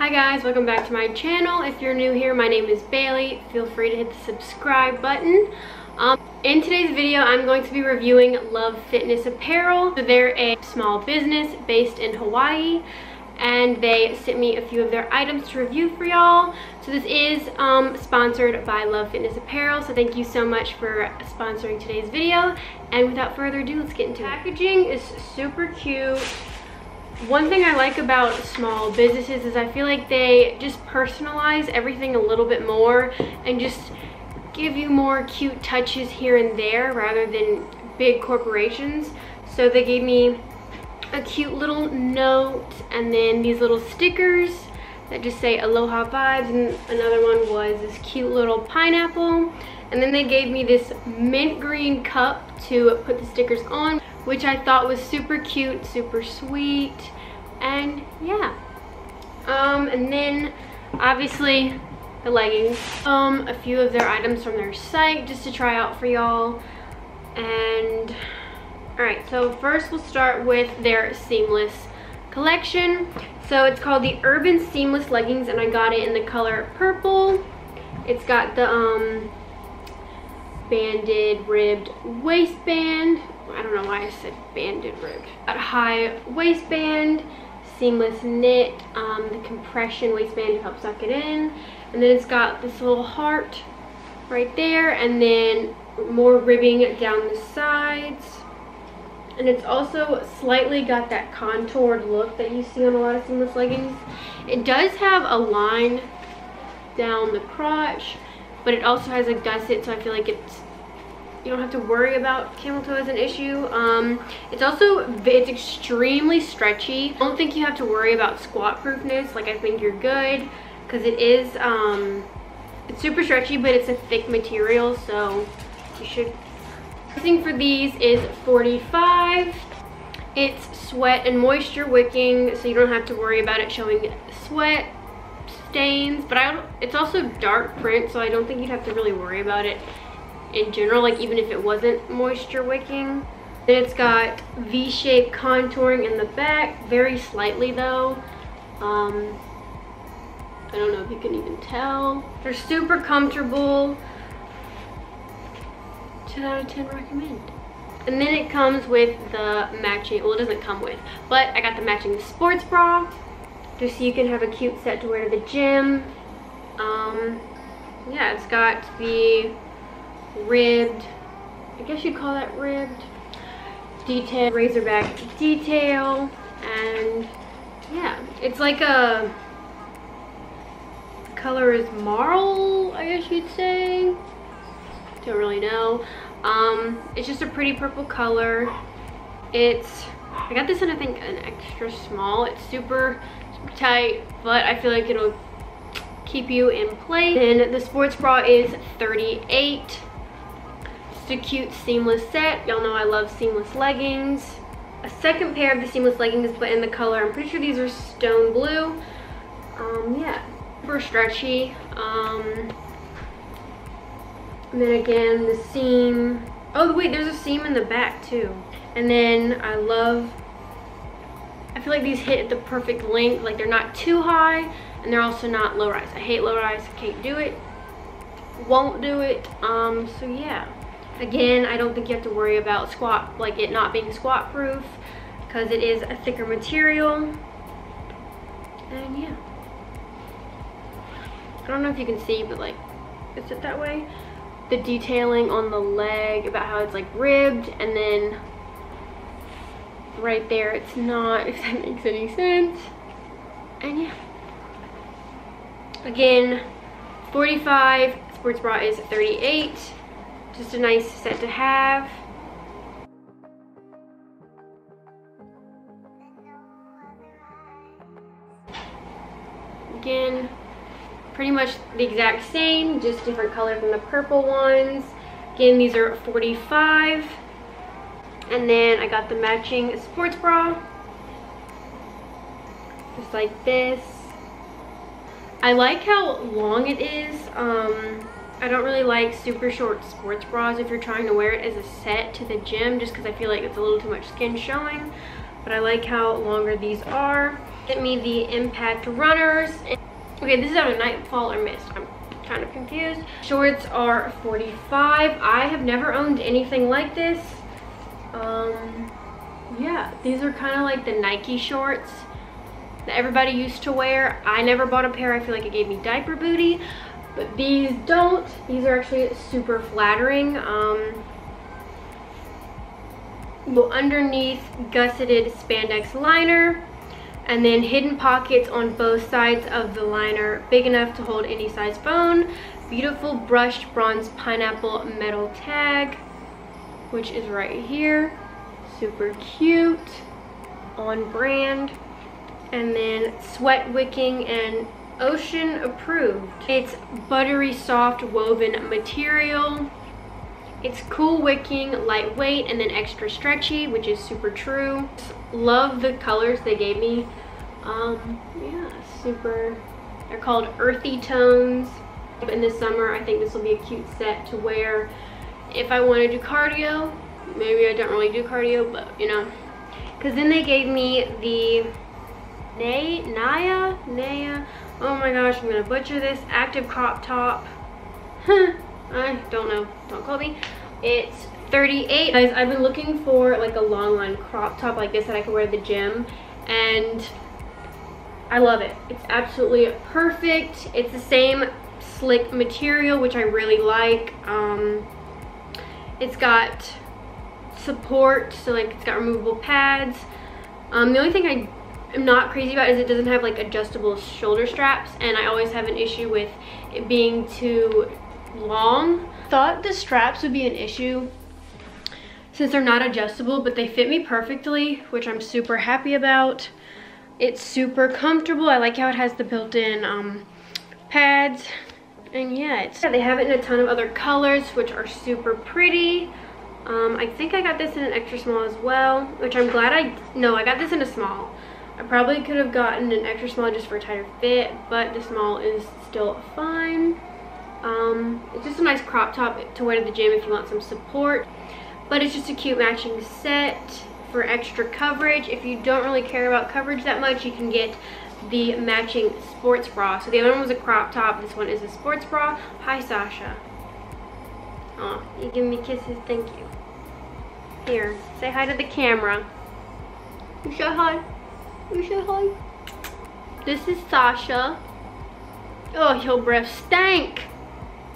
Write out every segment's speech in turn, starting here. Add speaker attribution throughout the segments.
Speaker 1: Hi guys, welcome back to my channel. If you're new here, my name is Bailey. Feel free to hit the subscribe button. In today's video, I'm going to be reviewing Love Fitness Apparel. So they're a small business based in Hawaii, and they sent me a few of their items to review for y'all. So this is sponsored by Love Fitness Apparel, so thank you so much for sponsoring today's video. And without further ado, let's get into it. Packaging is super cute. One thing I like about small businesses is I feel like they just personalize everything a little bit more and just give you more cute touches here and there rather than big corporations. So they gave me a cute little note and then these little stickers that just say Aloha Vibes, and another one was this cute little pineapple. And then they gave me this mint green cup to put the stickers on, which I thought was super cute, super sweet, and yeah. And then obviously the leggings. A few of their items from their site just to try out for y'all. And alright, so first we'll start with their seamless collection. So it's called the Urban Seamless Leggings, and I got it in the color purple. It's got the banded ribbed waistband. I don't know why I said banded ribbed. A high waistband, seamless knit, the compression waistband to help suck it in. And then it's got this little heart right there, and then more ribbing down the sides. And it's also slightly got that contoured look that you see on a lot of seamless leggings. It does have a line down the crotch, but it also has a gusset, so I feel like you don't have to worry about camel toe as an issue. It's extremely stretchy. I don't think you have to worry about squat proofness. Like, I think you're good because it is it's super stretchy, but it's a thick material, so you should. Pricing for these is $45. It's sweat and moisture wicking, so you don't have to worry about it showing sweat stains, but it's also dark print, so I don't think you'd have to really worry about it in general, like even if it wasn't moisture wicking. Then it's got V-shaped contouring in the back, very slightly though. I don't know if you can even tell. They're super comfortable. 10 out of 10 recommend. And then it comes with the matching, well, it doesn't come with, but I got the matching sports bra just so you can have a cute set to wear to the gym. Yeah, it's got the ribbed, I guess you'd call that ribbed, detail, razorback detail, and yeah, it's like a color is marl, I guess you'd say. Don't really know. It's just a pretty purple color. I got this in, I think, an extra small. It's super tight, but I feel like it'll keep you in place. Then the sports bra is $38. Just a cute seamless set. Y'all know I love seamless leggings. A second pair of the seamless leggings, but in the color, I'm pretty sure these are stone blue. Yeah, super stretchy. And then again, the seam. Oh wait, there's a seam in the back too. And then I feel like these hit at the perfect length. Like, they're not too high and they're also not low rise. I hate low rise, can't do it, won't do it. So yeah, again, I don't think you have to worry about squat, like it not being squat proof, because it is a thicker material. And yeah, I don't know if you can see, but like, is it that way? The detailing on the leg about how it's like ribbed, and then right there it's not, if that makes any sense. And yeah, again, $45. Sports bra is $38. Just a nice set to have. Again, pretty much the exact same, just different color from the purple ones. Again, these are $45. And then I got the matching sports bra, just like this. I like how long it is. I don't really like super short sports bras if you're trying to wear it as a set to the gym, just because I feel like it's a little too much skin showing. But I like how longer these are. Sent me the Impact Runners. Okay, this is out of Nightfall or Mist. I'm kind of confused. Shorts are $45. I have never owned anything like this. Yeah, these are kind of like the Nike shorts that everybody used to wear. I never bought a pair. I feel like it gave me diaper booty, but these don't. These are actually super flattering. Go underneath, gusseted spandex liner, and then hidden pockets on both sides of the liner, big enough to hold any size phone. Beautiful brushed bronze pineapple metal tag, which is right here. Super cute, on brand. And then sweat wicking and ocean approved. It's buttery soft woven material. It's cool wicking, lightweight, and then extra stretchy, which is super true. Love the colors they gave me. Yeah, super. They're called earthy tones. In the summer, I think this will be a cute set to wear if I want to do cardio. Maybe I don't really do cardio, but you know. Because then they gave me the Naya. Oh my gosh, I'm gonna butcher this. Active crop top. I don't know. Don't quote me. It's $38. Guys, I've been looking for like a long line crop top like this that I can wear at the gym, and I love it. It's absolutely perfect. It's the same slick material, which I really like. It's got support, so like it's got removable pads. The only thing I am not crazy about is it doesn't have like adjustable shoulder straps, and I always have an issue with it being too long. Thought the straps would be an issue since they're not adjustable, but they fit me perfectly, which I'm super happy about. It's super comfortable. I like how it has the built-in pads, and yeah, they have it in a ton of other colors, which are super pretty. I think I got this in an extra small as well, which I'm glad I got this in a small. I probably could have gotten an extra small just for a tighter fit, but the small is still fine. It's just a nice crop top to wear to the gym if you want some support, but it's just a cute matching set for extra coverage. If you don't really care about coverage that much, you can get the matching sports bra. So the other one was a crop top, this one is a sports bra. Hi, Sasha. Oh, you give me kisses, thank you. Here, say hi to the camera. You say hi. You say hi. This is Sasha. Oh, your breath stank.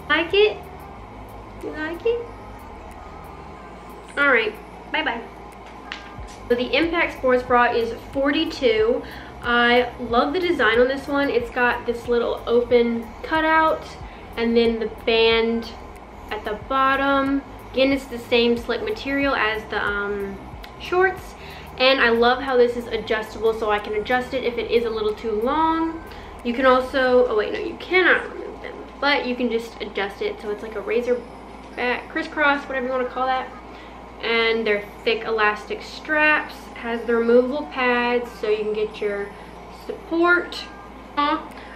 Speaker 1: Like it? You like it? Alright, bye-bye. So the Impact Sports Bra is $42. I love the design on this one. It's got this little open cutout and then the band at the bottom. Again, it's the same slick material as the shorts. And I love how this is adjustable, so I can adjust it if it is a little too long. You can also, oh wait, no, you cannot remove them, but you can just adjust it so it's like a razor back, crisscross, whatever you want to call that. And they're thick elastic straps. Has the removable pads so you can get your support.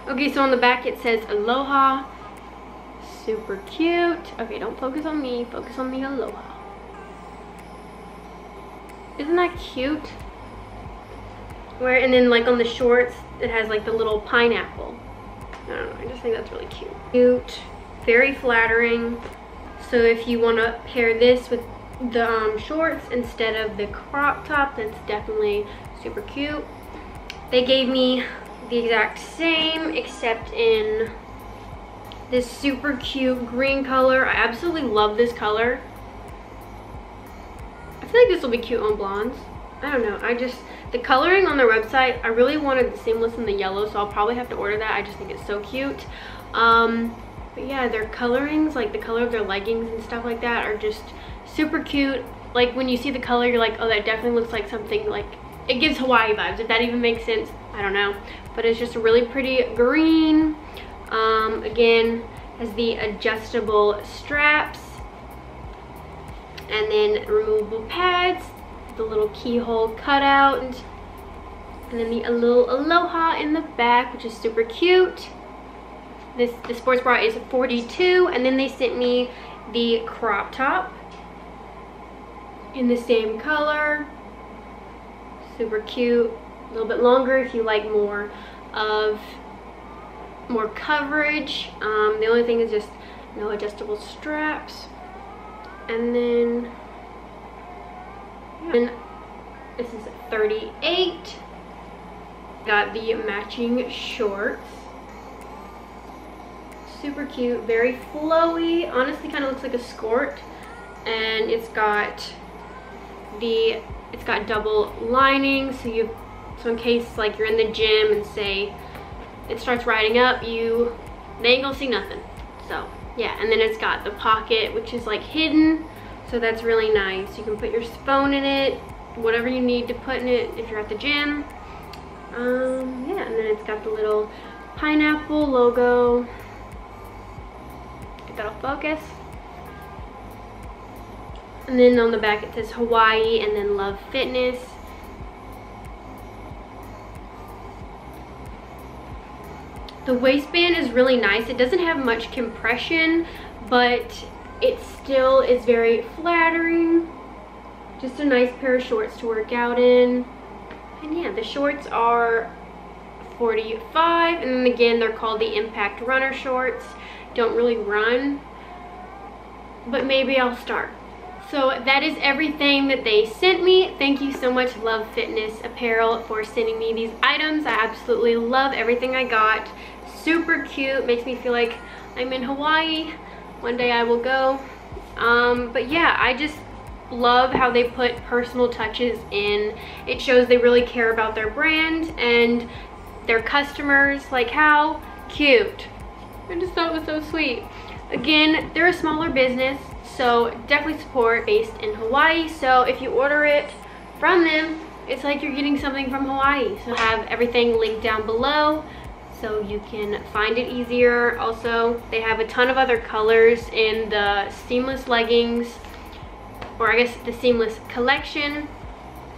Speaker 1: Okay, so on the back it says Aloha. Super cute. Okay, don't focus on me, focus on the Aloha. Isn't that cute? And then like on the shorts, it has like the little pineapple. I don't know, I just think that's really cute. Cute, very flattering. So if you want to pair this with the shorts instead of the crop top, that's definitely super cute. They gave me the exact same except in this super cute green color. I absolutely love this color. I feel like this will be cute on blondes. I don't know, the coloring on their website, I really wanted the seamless and the yellow, so I'll probably have to order that. I just think it's so cute. But yeah, their colorings, like the color of their leggings and stuff like that, are just super cute. Like when you see the color, you're like, oh, that definitely looks like something, like it gives Hawaii vibes, if that even makes sense. I don't know, but it's just a really pretty green. Again, has the adjustable straps and then removable pads, the little keyhole cutout, and then the little Aloha in the back, which is super cute. The sports bra is $42, and then they sent me the crop top in the same color. Super cute. little bit longer if you like more coverage. The only thing is just no adjustable straps. And then this is 38. Got the matching shorts. Super cute, very flowy. Honestly, kind of looks like a skirt. And it's got double lining, so in case like you're in the gym and say it starts riding up, they ain't gonna see nothing. So yeah, and then it's got the pocket, which is like hidden, so that's really nice. You can put your phone in it, whatever you need to put in it if you're at the gym. Yeah, and then it's got the little pineapple logo. Get that'll focus. And then on the back it says Hawaii and then Love Fitness. The waistband is really nice. It doesn't have much compression, but it still is very flattering. Just a nice pair of shorts to work out in. And yeah, the shorts are 45, and then again they're called the Impact Runner shorts. Don't really run, but maybe I'll start. So that is everything that they sent me. Thank you so much, Love Fitness Apparel, for sending me these items. I absolutely love everything I got. Super cute, makes me feel like I'm in Hawaii. One day I will go. But yeah, I just love how they put personal touches in. It shows they really care about their brand and their customers. Like, how cute. I just thought it was so sweet. Again, they're a smaller business, so definitely support, based in Hawaii. So if you order it from them, it's like you're getting something from Hawaii. So I have everything linked down below so you can find it easier. Also, they have a ton of other colors in the seamless leggings, or I guess the seamless collection,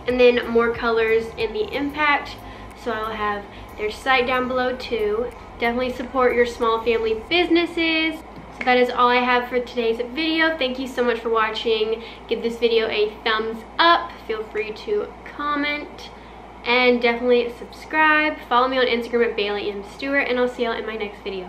Speaker 1: and then more colors in the Impact. So I'll have their site down below too. Definitely support your small family businesses. So that is all I have for today's video. Thank you so much for watching. Give this video a thumbs up. Feel free to comment and definitely subscribe. Follow me on Instagram at baileymstewart, and I'll see y'all in my next video.